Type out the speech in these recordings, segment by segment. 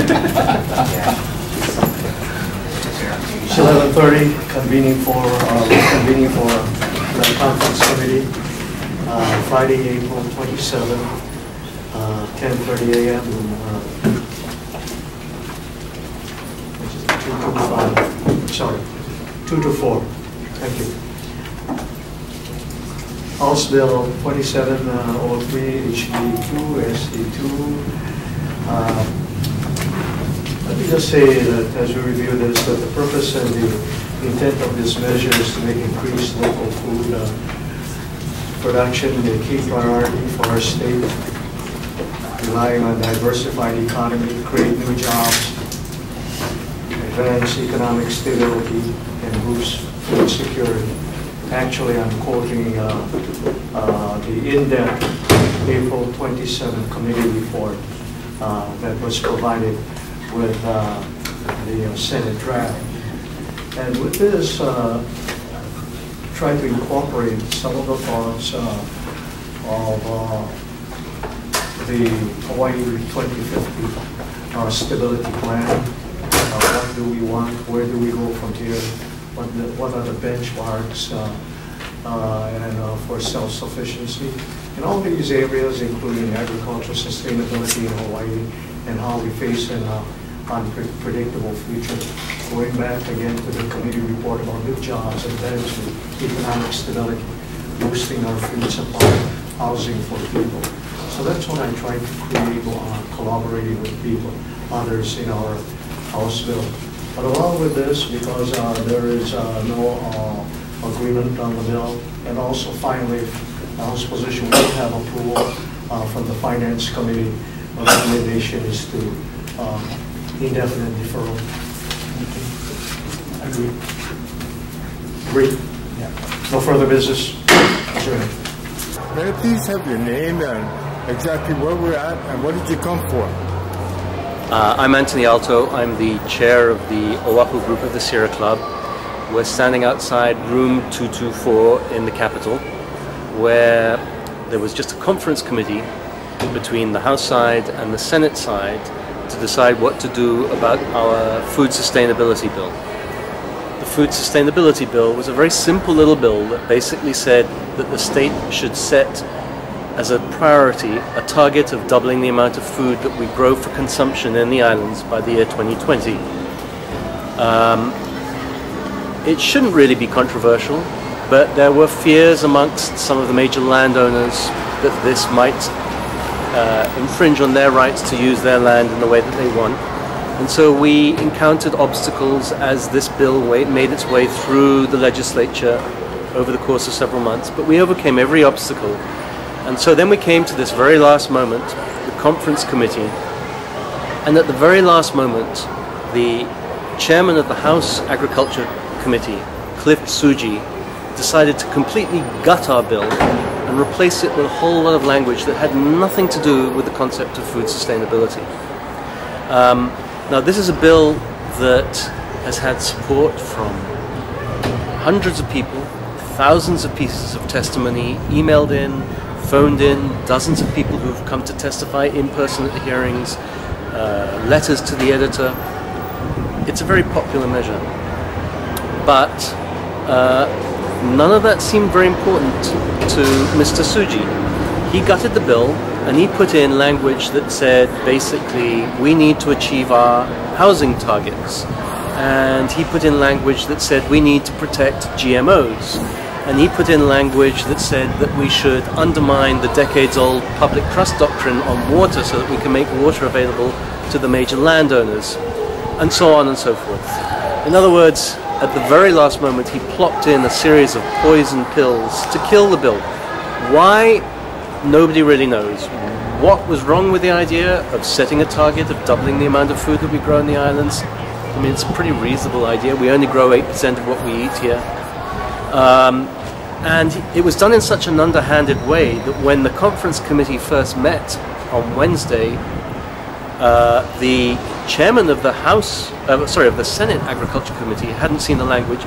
It's 11:30, convening for the conference committee, Friday, April 27, 10:30 a.m. Which is 2 to 5. Sorry, 2 to 4. Thank you. House Bill 2703 HB2 SD2. Let me just say that as we review this, that the purpose and the intent of this measure is to make increased local food production a key priority for our state, relying on diversified economy, create new jobs, advance economic stability, and boost food security. Actually, I'm quoting the in-depth April 27 committee report that was provided with the Senate draft. And with this, try to incorporate some of the thoughts of the Hawaii 2050 stability plan. What do we want? Where do we go from here? What are the benchmarks and for self-sufficiency? In all these areas, including agriculture, sustainability in Hawaii, and how we face an unpredictable future. Going back again to the committee report about new jobs, advancement, economic stability, boosting our food supply, housing for people. So that's what I tried to create, collaborating with people, others in our House bill. But along with this, because there is no agreement on the bill, and also finally, the House position will have approval from the Finance Committee. The recommendation is to indefinite deferral. Agree. Agree? Yeah. No further business. May I please have your name and exactly where we're at and what did you come for? I'm Anthony Alto. I'm the chair of the Oahu group of the Sierra Club. We're standing outside room 224 in the Capitol, where there was just a conference committee between the House side and the Senate side to decide what to do about our food sustainability bill. The food sustainability bill was a very simple little bill that basically said that the state should set as a priority a target of doubling the amount of food that we grow for consumption in the islands by the year 2020. It shouldn't really be controversial, but there were fears amongst some of the major landowners that this might infringe on their rights to use their land in the way that they want. And so we encountered obstacles as this bill made its way through the legislature over the course of several months, but we overcame every obstacle. And so then we came to this very last moment, the conference committee, and at the very last moment, the chairman of the House Agriculture Committee, Cliff Tsuji, decided to completely gut our bill and replace it with a whole lot of language that had nothing to do with the concept of food sustainability. Now this is a bill that has had support from hundreds of people, thousands of pieces of testimony emailed in, phoned in, dozens of people who have come to testify in person at the hearings, letters to the editor. It's a very popular measure. But none of that seemed very important to Mr. Tsuji. He gutted the bill and he put in language that said basically we need to achieve our housing targets. And he put in language that said we need to protect GMOs. And he put in language that said that we should undermine the decades-old public trust doctrine on water so that we can make water available to the major landowners, and so on and so forth. In other words, at the very last moment, he plopped in a series of poison pills to kill the bill. Why? Nobody really knows. What was wrong with the idea of setting a target of doubling the amount of food that we grow in the islands? I mean, it's a pretty reasonable idea. We only grow 8% of what we eat here. And it was done in such an underhanded way that when the conference committee first met on Wednesday, the chairman of the of the Senate Agriculture Committee hadn't seen the language.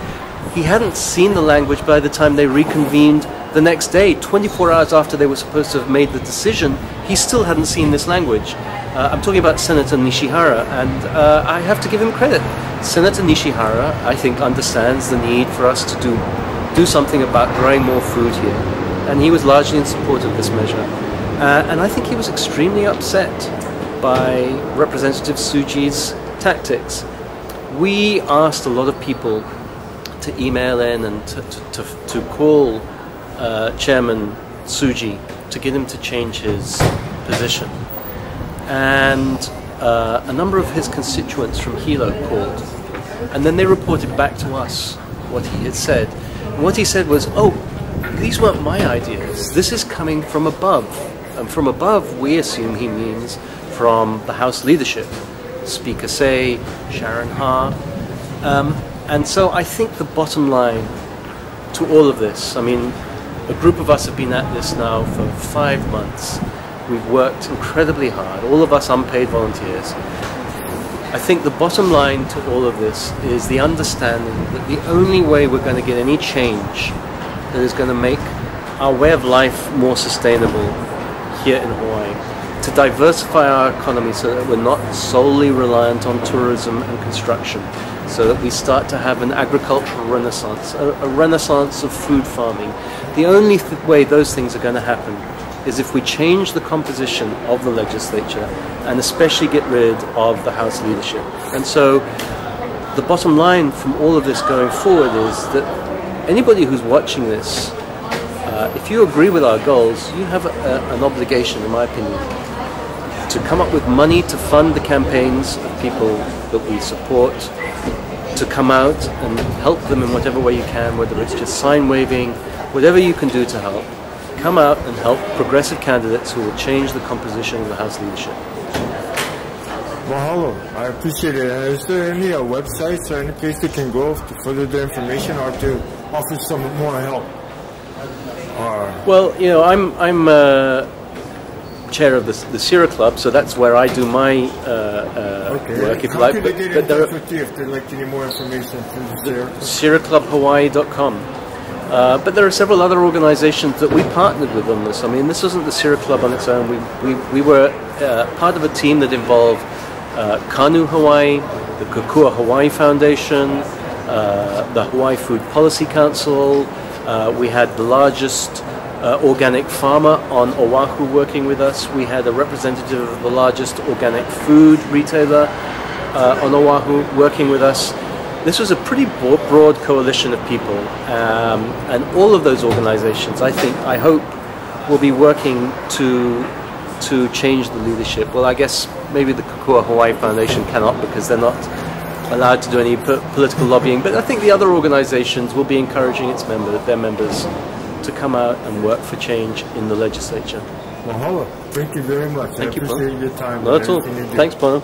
He hadn't seen the language by the time they reconvened the next day, 24 hours after they were supposed to have made the decision, he still hadn't seen this language. I'm talking about Senator Nishihara, and I have to give him credit. Senator Nishihara, I think, understands the need for us to do something about growing more food here, and he was largely in support of this measure. And I think he was extremely upset by Representative Tsuji's tactics. We asked a lot of people to email in and to call Chairman Tsuji to get him to change his position. And a number of his constituents from Hilo called, and then they reported back to us what he had said. And what he said was, oh, these weren't my ideas, this is coming from above. And from above, we assume he means from the House leadership, Speaker Say, Sharon Ha. And so I think the bottom line to all of this, I mean, a group of us have been at this now for 5 months. We've worked incredibly hard, all of us unpaid volunteers. I think the bottom line to all of this is the understanding that the only way we're going to get any change that is going to make our way of life more sustainable here in Hawaii, to diversify our economy so that we're not solely reliant on tourism and construction, so that we start to have an agricultural renaissance, a renaissance of food farming. The only way those things are going to happen is if we change the composition of the legislature and especially get rid of the House leadership. And so the bottom line from all of this going forward is that anybody who's watching this, if you agree with our goals, you have an obligation, in my opinion, to come up with money to fund the campaigns of people that we support, to come out and help them in whatever way you can, whether it's just sign waving, whatever you can do to help. Come out and help progressive candidates who will change the composition of the House leadership. Mahalo. I appreciate it. And is there any websites or any place they can go to further their information or to offer some more help? Well, you know, I'm chair of the Sierra Club, so that's where I do my work, if you like. How can they get in touch with you if they'd like any more information from the Sierra Club? SierraClubHawaii.com. But there are several other organizations that we partnered with on this. I mean, this isn't the Sierra Club on its own. We were part of a team that involved Kanu Hawaii, the Kukua Hawaii Foundation, the Hawaii Food Policy Council. We had the largest organic farmer on Oahu working with us. We had a representative of the largest organic food retailer on Oahu working with us. This was a pretty broad coalition of people, and all of those organizations, I hope, will be working to change the leadership. Well, I guess maybe the Kukua Hawaii Foundation cannot because they're not allowed to do any political lobbying, but I think the other organizations will be encouraging their members to come out and work for change in the legislature. Mahalo. Thank you very much. Thank you, appreciate your time. Not at all. Thanks, Bono.